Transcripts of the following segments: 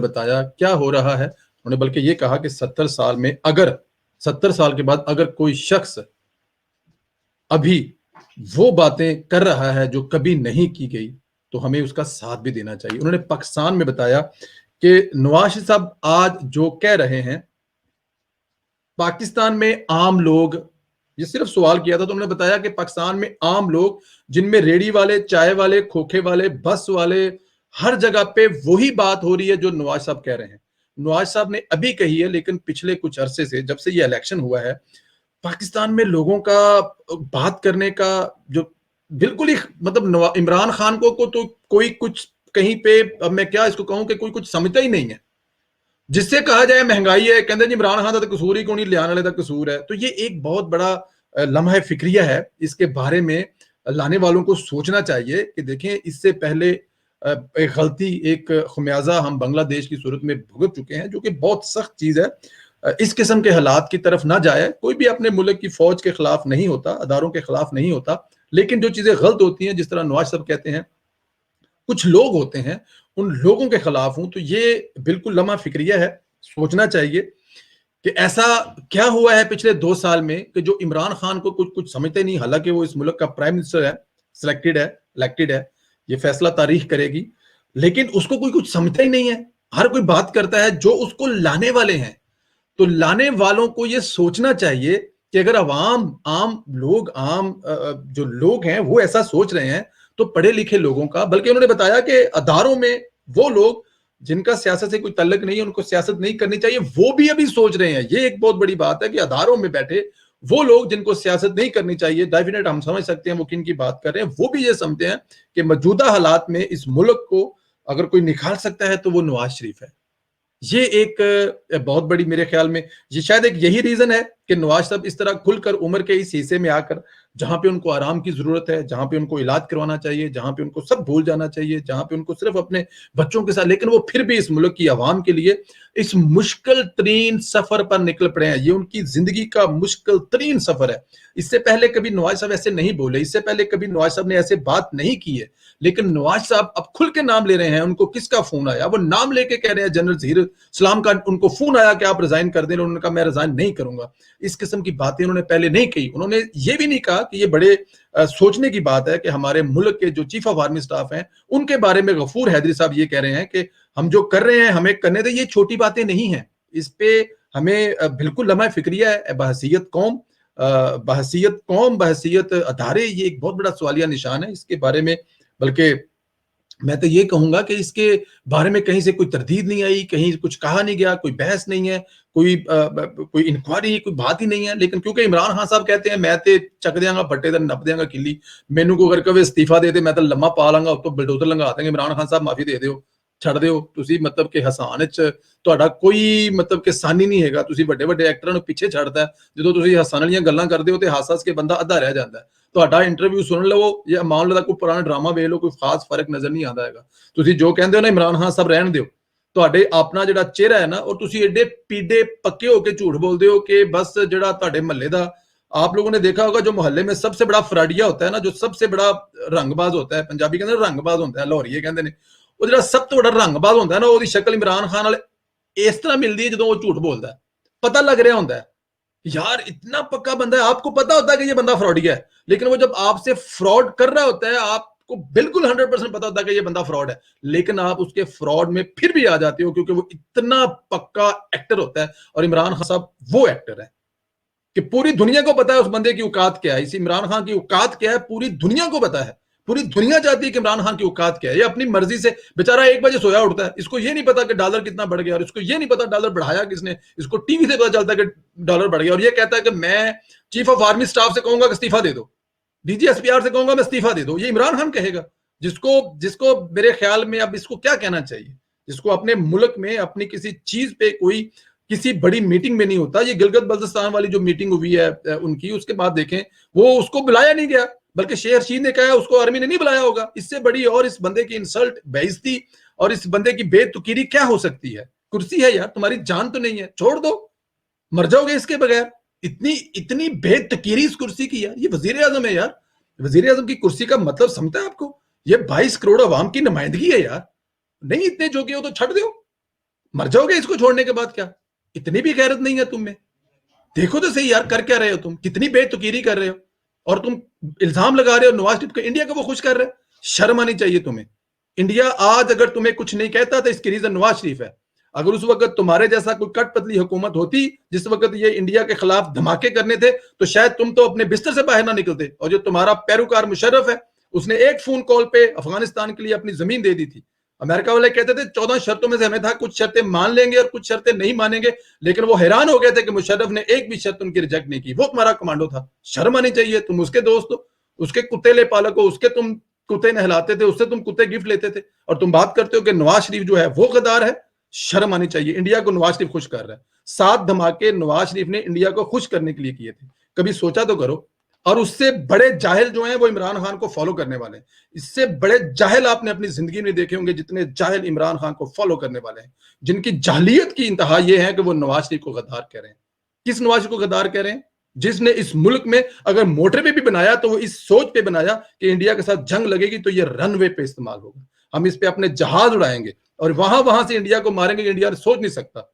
बताया क्या हो रहा है। उन्होंने बल्कि ये कहा कि 70 साल के बाद अगर कोई शख्स अभी वो बातें कर रहा है जो कभी नहीं की गई, तो हमें उसका साथ भी देना चाहिए। उन्होंने पाकिस्तान में बताया कि नवाज शरीफ साहब आज जो कह रहे हैं, पाकिस्तान में आम लोग, ये सिर्फ सवाल किया था तो उन्होंने बताया कि पाकिस्तान में आम लोग, जिनमें रेडी वाले, चाय वाले, खोखे वाले, बस वाले, हर जगह पे वही बात हो रही है जो नवाज साहब कह रहे हैं। नवाज साहब ने अभी कही है, लेकिन पिछले कुछ अरसे से, जब से ये इलेक्शन हुआ है, पाकिस्तान में लोगों का बात करने का जो बिल्कुल ही मतलब इमरान खान को तो कोई कुछ कहीं पे, अब मैं क्या इसको कहूं कि कोई कुछ समझता ही नहीं है। जिससे कहा जाए महंगाई है, कहते जी इमरान खान का तो कसूर ही कोई नहीं, लियाने वाले का कसूर है। तो ये एक बहुत बड़ा लम्हा फिक्रिया है। इसके बारे में लाने वालों को सोचना चाहिए कि देखें, इससे पहले एक गलती, एक खमियाजा हम बांग्लादेश की सूरत में भुगत चुके हैं, जो कि बहुत सख्त चीज है। इस किस्म के हालात की तरफ ना जाए। कोई भी अपने मुल्क की फौज के खिलाफ नहीं होता, अदारों के खिलाफ नहीं होता, लेकिन जो चीजें गलत होती हैं, जिस तरह नवाज साहब कहते हैं कुछ लोग होते हैं, उन लोगों के खिलाफ हूं, तो ये बिल्कुल लम्हा फिक्रिया है। सोचना चाहिए कि ऐसा क्या हुआ है पिछले 2 साल में कि जो इमरान खान को कुछ कुछ समझते नहीं, हालांकि वो इस मुल्क का प्राइम मिनिस्टर है, सिलेक्टेड है, इलेक्टेड है, ये फैसला तारीख करेगी, लेकिन उसको कोई कुछ समझता ही नहीं है। हर कोई बात करता है जो उसको लाने वाले हैं। तो लाने वालों को ये सोचना चाहिए कि अगर आम लोग, जो लोग हैं वो ऐसा सोच रहे हैं, तो पढ़े लिखे लोगों का, बल्कि उन्होंने बताया कि अदारों में वो लोग जिनका सियासत से कोई तल्लक नहीं है, उनको सियासत नहीं करनी चाहिए, वो भी अभी सोच रहे हैं। ये एक बहुत बड़ी बात है कि अदारों में बैठे वो लोग जिनको सियासत नहीं करनी चाहिए, डेफिनेट हम समझ सकते हैं वो किन की बात कर रहे हैं, वो भी ये समझते हैं कि मौजूदा हालात में इस मुल्क को अगर कोई निकाल सकता है तो वो नवाज शरीफ है। ये एक बहुत बड़ी, मेरे ख्याल में ये शायद एक यही रीजन है कि नवाज साहब इस तरह खुलकर उम्र के इस हिस्से में आकर, जहां पे उनको आराम की जरूरत है, जहां पे उनको इलाज करवाना चाहिए, जहां पे उनको सब भूल जाना चाहिए, जहां पे उनको सिर्फ अपने बच्चों के साथ, लेकिन वो फिर भी इस मुल्क की आवाम के लिए इस मुश्किल तरीन सफर पर निकल पड़े हैं। ये उनकी जिंदगी का मुश्किल तरीन सफर है। इससे पहले कभी नवाज साहब ऐसे नहीं बोले, इससे पहले कभी नवाज साहब ने ऐसे बात नहीं की है, लेकिन नवाज साहब अब खुल के नाम ले रहे हैं। उनको किसका फोन आया, वो नाम लेके कह रहे हैं, जनरल जहीर सलाम का उनको फोन आया कि आप रिजाइन कर दें, उन्होंने कहा मैं रिजाइन नहीं करूंगा। इस किस्म की बातें उन्होंने पहले नहीं कही। उन्होंने ये भी नहीं कहा कि ये बड़े सोचने की बात है कि हमारे मुल्क के जो चीफ ऑफ आर्मी स्टाफ हैं उनके बारे में गफूर हैदरी साहब ये कह रहे हैं कि हम जो कर रहे हैं हमें करने दें। ये छोटी बातें नहीं हैं, इस पे हमें बिल्कुल लम्हा फिक्रिया है। बहसीयत कौम, बहसीयत अदारे, ये एक बहुत बड़ा सवालिया निशान है। इसके बारे में बल्कि मैं तो ये कहूंगा कि इसके बारे में कहीं से कोई तरदीद नहीं आई, कहीं कुछ कहा नहीं गया, कोई बहस नहीं है, कोई इंक्वायरी, कोई बात ही नहीं है। लेकिन क्योंकि इमरान खान साहब कहते हैं मैं तो चक देंगा फट्टे, नप देंगा किली, मैनू को अगर कभी इस्तीफा दे दे मैं तो लम्मा पा लांगा, तो बुलडोजर लंघा देंगे। इमरान खान साहब माफी दे दिओ, ਛੱਡ ਦਿਓ ਤੁਸੀਂ, मतलब कि हसान च ਤੁਹਾਡਾ ਕੋਈ मतलब कि ਸਾਨੀ ਨਹੀਂ ਹੈਗਾ। ਤੁਸੀਂ ਵੱਡੇ ਵੱਡੇ ਐਕਟਰਾਂ ਨੂੰ ਪਿੱਛੇ ਛੱਡਦਾ, ਜਦੋਂ ਤੁਸੀਂ ਹੱਸਣ ਵਾਲੀਆਂ ਗੱਲਾਂ ਕਰਦੇ ਹੋ ਤੇ ਹੱਸ-ਹੱਸ ਕੇ ਬੰਦਾ ਅੱਧਾ ਰਹਿ ਜਾਂਦਾ। ਤੁਹਾਡਾ ਇੰਟਰਵਿਊ ਸੁਣ ਲਵੋ ਜਾਂ ਮੰਨ ਲਓ ਕੋਈ ਪੁਰਾਣਾ ਡਰਾਮਾ ਵੇਖ ਲਓ, ਕੋਈ ਖਾਸ ਫਰਕ ਨਜ਼ਰ ਨਹੀਂ ਆਉਂਦਾ ਹੈਗਾ। ਤੁਸੀਂ ਜੋ ਕਹਿੰਦੇ ਹੋ ਨਾ ਇਮਰਾਨ ਖਾਨ ਸਾਹਿਬ ਰਹਿਣ ਦਿਓ, ਤੁਹਾਡੇ ਆਪਣਾ ਜਿਹੜਾ ਚਿਹਰਾ ਹੈ ਨਾ, ਉਹ ਤੁਸੀਂ ਐਡੇ ਪੀਡੇ ਪੱਕੇ ਹੋ ਕੇ ਝੂਠ ਬੋਲਦੇ ਹੋ कि बस ਜਿਹੜਾ ਤੁਹਾਡੇ ਮਹੱਲੇ ਦਾ, आप लोगों ने देखा होगा जो मोहल्ले में सबसे बड़ा फ्राडिया होता है ना, जो सबसे बड़ा रंगबाज होता है, पंजाबी कहते हैं रंगबाज होता है, लाहौरीए कहते हैं, ਉਹ ਜਿਹੜਾ ਸਭ ਤੋਂ ਵੱਡਾ ਰੰਗਬਾਜ਼ ਹੁੰਦਾ ਹੈ ਨਾ, ਉਹਦੀ ਸ਼ਕਲ ਇਮਰਾਨ ਖਾਨ ਵਾਲੇ ਇਸ ਤਰ੍ਹਾਂ ਮਿਲਦੀ ਹੈ ਜਦੋਂ ਉਹ ਝੂਠ ਬੋਲਦਾ ਹੈ। पता लग रहा होता है यार इतना पक्का बंदा है, आपको पता होता है कि ये बंदा फ्रॉडिया है, लेकिन वो जब आपसे फ्रॉड कर रहा होता है, आपको बिल्कुल 100% पता होता है कि ये बंदा फ्रॉड है, लेकिन आप उसके फ्रॉड में फिर भी आ जाते हो क्योंकि वो इतना पक्का एक्टर होता है। और इमरान खान साहब वो एक्टर है कि पूरी दुनिया को पता है उस बंदे की औकात क्या है। इस इमरान खान की औकात क्या है पूरी दुनिया को पता है। पूरी दुनिया चाहती है कि इमरान खान की औकात क्या है। ये अपनी मर्जी से बेचारा 1 बजे सोया उठता है, इसको ये नहीं पता कि डॉलर कितना बढ़ गया, और इसको ये नहीं पता डॉलर बढ़ाया किसने, इसको टीवी से पता चलता है कि डॉलर बढ़ गया, और ये कहता है कि मैं चीफ ऑफ आर्मी स्टाफ से कहूंगा कि इस्तीफा दे दो, डीजीएसपीआर से कहूंगा मैं इस्तीफा दे दो। ये इमरान खान कहेगा, जिसको मेरे ख्याल में अब इसको क्या कहना चाहिए, जिसको अपने मुल्क में अपनी किसी चीज पे कोई किसी बड़ी मीटिंग में नहीं होता। ये गिलगित बल्तिस्तान वाली जो मीटिंग हुई है उनकी, उसके बाद देखें वो उसको बुलाया नहीं गया, बल्कि शेर रशीद ने कहा उसको आर्मी ने नहीं बुलाया होगा। इससे बड़ी और इस बंदे की इंसल्ट, बेइज्जती और इस बंदे की बेतुकीरी क्या हो सकती है। कुर्सी है यार, तुम्हारी जान तो नहीं है, छोड़ दो, मर जाओगे इसके बगैर। इतनी बेतुकीरी इस कुर्सी की यार। ये वजीर आजम है यार, वजीर आजम की कुर्सी का मतलब समझता है आपको? ये 22 करोड़ अवाम की नुमाइंदगी है यार। नहीं इतने जोगे हो तो छड़ दो, मर जाओगे इसको छोड़ने के बाद? क्या इतनी भी गैरत नहीं है तुम में? देखो तो सही यार, कर क्या रहे हो तुम, कितनी बेतुकीरी कर रहे हो, और तुम इल्जाम लगा रहे हो नवाज शरीफ को, इंडिया को वो खुश कर रहे हो। शर्म आनी चाहिए तुम्हें। इंडिया आज अगर तुम्हें कुछ नहीं कहता तो इसकी रीजन नवाज शरीफ है। अगर उस वक्त तुम्हारे जैसा कोई कटपतली हुकूमत होती जिस वक्त ये इंडिया के खिलाफ धमाके करने थे, तो शायद तुम तो अपने बिस्तर से बाहर ना निकलते। और जो तुम्हारा पैरोकार मुशर्रफ है, उसने एक फोन कॉल पे अफगानिस्तान के लिए अपनी जमीन दे दी थी। अमेरिका वाले कहते थे 14 शर्तों में से हमें था कुछ शर्तें मान लेंगे और कुछ शर्तें नहीं मानेंगे, लेकिन वो हैरान हो गए थे कि मुशर्रफ ने एक भी शर्त उनकी रिजेक्ट नहीं की। वो तुम्हारा कमांडो था। शर्म आनी चाहिए। तुम उसके दोस्त हो, उसके कुत्ते ले पालक हो, उसके तुम कुत्ते नहलाते थे, उससे तुम कुत्ते गिफ्ट लेते थे, और तुम बात करते हो कि नवाज शरीफ जो है वो गद्दार है। शर्म आनी चाहिए। इंडिया को नवाज शरीफ खुश कर रहा है। 7 धमाके नवाज शरीफ ने इंडिया को खुश करने के लिए किए थे। कभी सोचा तो करो। और उससे बड़े जाहिल जो हैं वो इमरान खान को फॉलो करने वाले हैं। इससे बड़े जाहिल आपने अपनी जिंदगी में देखे होंगे जितने जाहिल इमरान खान को फॉलो करने वाले हैं, जिनकी जाहलियत की इंतहा यह है कि वो नवाज शरीफ को गद्दार कह रहे हैं। किस नवाज शरीफ को गद्दार कह रहे हैं? जिसने इस मुल्क में अगर मोटर पे भी बनाया तो वो इस सोच पे बनाया कि इंडिया के साथ जंग लगेगी तो ये रनवे पे इस्तेमाल होगा, हम इस पे अपने जहाज उड़ाएंगे और वहां से इंडिया को मारेंगे। इंडिया सोच नहीं सकता।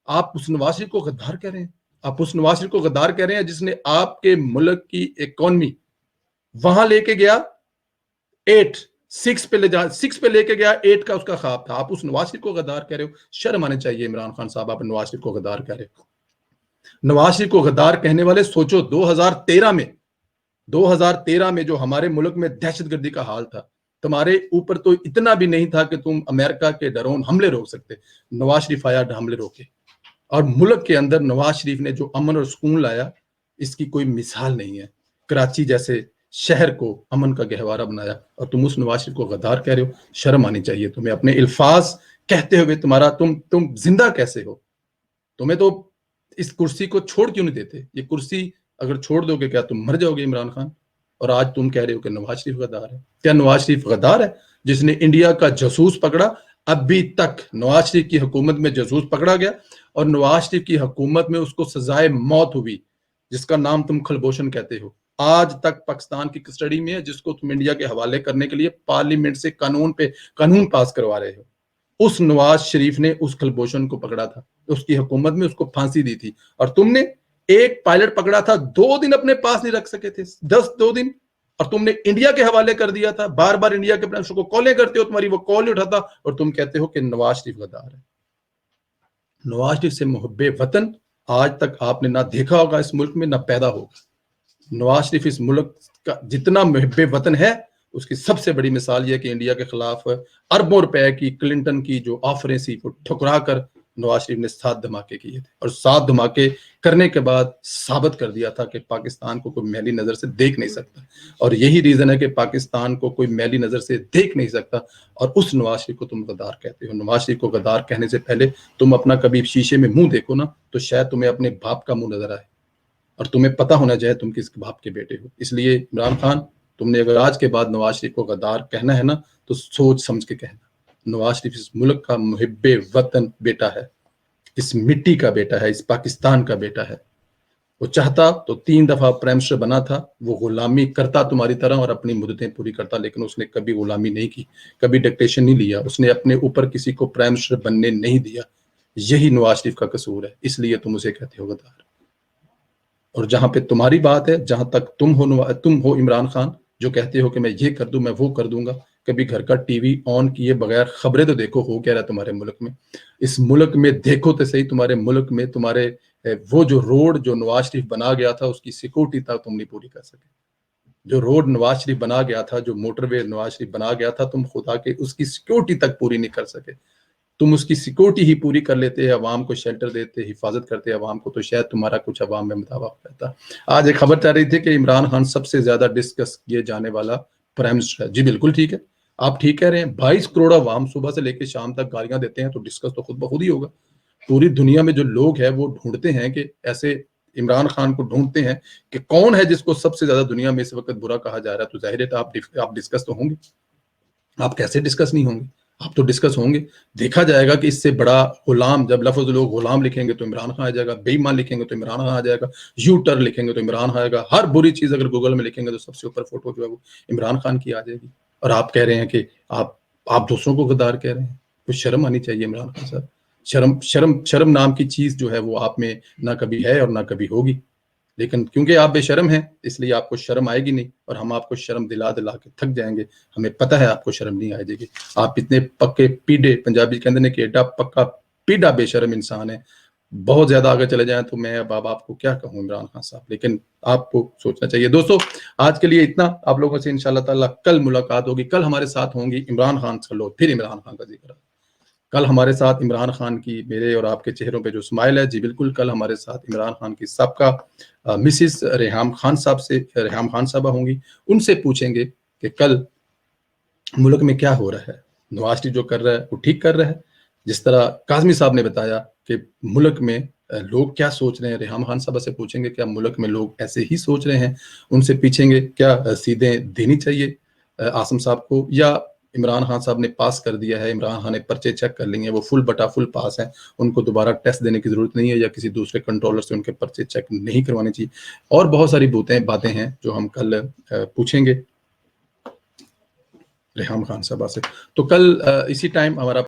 आप उस नवाज शरीफ को गद्दार कह रहे हैं। आप उस नवाज शरीफ को गद्दार कह रहे हैं जिसने आपके मुल्क की इकोनॉमी वहां लेके गया 8 6 पे ले जा 6 पे लेके गया 8 का उसका ख्वाब था। आप उस नवाज शरीफ को गद्दार कह रहे हो। शर्म आनी चाहिए इमरान खान साहब, आप नवाज शरीफ को गद्दार कह रहे हो। नवाज शरीफ को गद्दार कहने वाले सोचो 2013 में जो हमारे मुल्क में दहशतगर्दी का हाल था, तुम्हारे ऊपर तो इतना भी नहीं था कि तुम अमेरिका के ड्रोन हमले रोक सकते। नवाज शरीफ आया, हमले रोके, और मुल्क के अंदर नवाज शरीफ ने जो अमन और सुकून लाया, इसकी कोई मिसाल नहीं है। कराची जैसे शहर को अमन का गहवारा बनाया, और तुम उस नवाज शरीफ को गद्दार कह रहे हो। शर्म आनी चाहिए तुम्हें अपने अल्फाज कहते हुए। तुम्हारा तुम जिंदा कैसे हो? तुम्हें तो इस कुर्सी को छोड़ क्यों नहीं देते? ये कुर्सी अगर छोड़ दोगे क्या तुम मर जाओगे इमरान खान? और आज तुम कह रहे हो कि नवाज शरीफ गद्दार है। क्या नवाज शरीफ गद्दार है जिसने इंडिया का जासूस पकड़ा? अभी तक नवाज शरीफ की हुकूमत में जासूस पकड़ा गया और नवाज शरीफ की हुकूमत में उसको सजाए मौत हुई, जिसका नाम तुम खलबोशन कहते हो। आज तक पाकिस्तान की कस्टडी में है, जिसको तुम इंडिया के हवाले करने के लिए पार्लियामेंट से कानून पास करवा रहे हो। उस नवाज शरीफ ने उस खलबोशन को पकड़ा था, उसकी हुकूमत में उसको फांसी दी थी, और तुमने एक पायलट पकड़ा था, 2 दिन अपने पास नहीं रख सके थे, 2 दिन, और तुमने इंडिया के हवाले कर दिया था। बार बार इंडिया के प्रेसिडेंट को कॉलें करते हो, तुम्हारी वो कॉल नहीं उठाता, और तुम कहते हो कि नवाज शरीफ गद्दार है। नवाज शरीफ से मुहब्बे वतन आज तक आपने ना देखा होगा इस मुल्क में, ना पैदा होगा। नवाज शरीफ इस मुल्क का जितना मुहब्बे वतन है, उसकी सबसे बड़ी मिसाल यह कि इंडिया के खिलाफ अरबों रुपए की क्लिंटन की जो ऑफरें थी वो ठुकरा कर नवाज शरीफ ने 7 धमाके किए थे, और 7 धमाके करने के बाद साबित कर दिया था कि पाकिस्तान को कोई मैली नजर से देख नहीं सकता। और यही रीजन है कि पाकिस्तान को कोई मैली नजर से देख नहीं सकता, और उस नवाज शरीफ को तुम गद्दार कहते हो। नवाज शरीफ को गद्दार कहने से पहले तुम अपना कभी शीशे में मुंह देखो ना, तो शायद तुम्हें अपने बाप का मुंह नजर आए, और तुम्हें पता होना चाहिए तुम किस बाप के बेटे हो। इसलिए इमरान खान, तुमने अगर आज के बाद नवाज शरीफ को गद्दार कहना है ना, तो सोच समझ के कहना। नवाज शरीफ इस मुल्क का मुहिब्बे वतन बेटा है, इस मिट्टी का बेटा है, इस पाकिस्तान का बेटा है। वो चाहता तो 3 दफा प्राइम मिनिस्टर बना था, वो गुलामी करता तुम्हारी तरह और अपनी मुद्दतें पूरी करता, लेकिन उसने कभी गुलामी नहीं की, कभी डिक्टेशन नहीं लिया, उसने अपने ऊपर किसी को प्राइम मिनिस्टर बनने नहीं दिया। यही नवाज शरीफ का कसूर है, इसलिए तुम उसे कहते हो गद्दार। और जहां पे तुम्हारी बात है, जहां तक तुम हो इमरान खान, जो कहते हो कि मैं ये कर दूं, मैं वो कर दूंगा, कभी घर का टीवी ऑन किए बगैर खबरें तो देखो हो क्या रहा है तुम्हारे मुल्क में। इस मुल्क में देखो तो सही, तुम्हारे मुल्क में तुम्हारे वो जो रोड जो नवाज शरीफ बना गया था, उसकी सिक्योरिटी तक तुम नहीं पूरी कर सके। जो रोड नवाज शरीफ बना गया था, जो मोटरवे नवाज शरीफ बना गया था, तुम खुदा के उसकी सिक्योरिटी तक पूरी नहीं कर सके। तुम उसकी सिक्योरिटी ही पूरी कर लेते, अवाम को शेल्टर देते, हिफाजत करते अवाम को, तो शायद तुम्हारा कुछ अवाम में मुताबिक रहता। आज एक खबर चल रही थी कि इमरान खान सबसे ज्यादा डिस्कस किए जाने वाला प्राइम मिनिस्टर है। जी बिल्कुल ठीक है, आप ठीक कह रहे हैं। 22 करोड़ अवाम सुबह से लेकर शाम तक गालियां देते हैं, तो डिस्कस तो खुद ब खुद ही होगा। पूरी दुनिया में जो लोग हैं वो ढूंढते हैं कि ऐसे इमरान खान को ढूंढते हैं कि कौन है जिसको सबसे ज्यादा दुनिया में इस वक्त बुरा कहा जा रहा है, तो जाहिर है आप डिस्कस तो होंगे। आप कैसे डिस्कस नहीं होंगे? आप तो डिस्कस होंगे। देखा जाएगा कि इससे बड़ा गुलाम, जब लफ्ज लोग गुलाम लिखेंगे तो इमरान खान आ जाएगा, बेईमान लिखेंगे तो इमरान खान आ जाएगा, यूटर लिखेंगे तो इमरान खान आएगा, हर बुरी चीज अगर गूगल में लिखेंगे तो सबसे ऊपर फोटो जो है वो इमरान खान की आ जाएगी। और आप कह रहे हैं कि आप दूसरों को गद्दार कह रहे हैं। कुछ शर्म आनी चाहिए इमरान खान साहब। شرم نام کی چیز جو ہے وہ آپ میں نہ کبھی ہے اور نہ کبھی ہوگی، لیکن کیونکہ آپ بے شرم ہیں اس لیے آپ کو شرم آئے گی نہیں، اور ہم آپ کو شرم دلا دلا کے تھک جائیں گے. ہمیں پتہ ہے آپ کو شرم نہیں آئے گی. آپ اتنے پکے پیڈے، پنجابی کہتے ہیں کہ ایڈا پکا پیڈا بے شرم انسان ہے. بہت زیادہ آگے چلے جائیں تو میں اب آپ کو کیا کہوں عمران خان صاحب، لیکن آپ کو سوچنا چاہیے. دوستو آج کے لیے اتنا. آپ لوگوں سے انشاءاللہ تعالیٰ کل ملاقات ہوگی. کل ہمارے ساتھ ہوں گی عمران خان. چلو پھر عمران خان کا ذکر. کل ہمارے ساتھ عمران خان کی، میرے اور آپ کے چہروں پہ جو اسمائل ہے، جی بالکل کل ہمارے ساتھ عمران خان کی سابقہ مسز ریحام خان صاحبہ ہوں گی. ان سے پوچھیں گے کہ کل ملک میں کیا ہو رہا ہے. نواز شریف جو کر رہا ہے وہ ٹھیک کر رہا ہے. جس طرح کاظمی صاحب نے بتایا کہ ملک میں لوگ کیا سوچ رہے ہیں، ریحام خان صاحبہ سے پوچھیں گے کیا ملک میں لوگ ایسے ہی سوچ رہے ہیں. ان سے پوچھیں گے کیا سیدھیں دینی چاہیے عاصم صاحب کو، یا عمران خان صاحب نے پاس کر دیا ہے، عمران خان نے پرچے چیک کر لیے، وہ فل بٹا فل پاس ہیں، ان کو دوبارہ ٹیسٹ دینے کی ضرورت نہیں ہے، یا کسی دوسرے کنٹرولر سے ان کے پرچے چیک نہیں کروانے چاہیے. اور بہت ساری باتیں ہیں جو ہم کل پوچھیں گے ریحام خان صاحبہ سے. تو کل اسی ٹائم ہمارا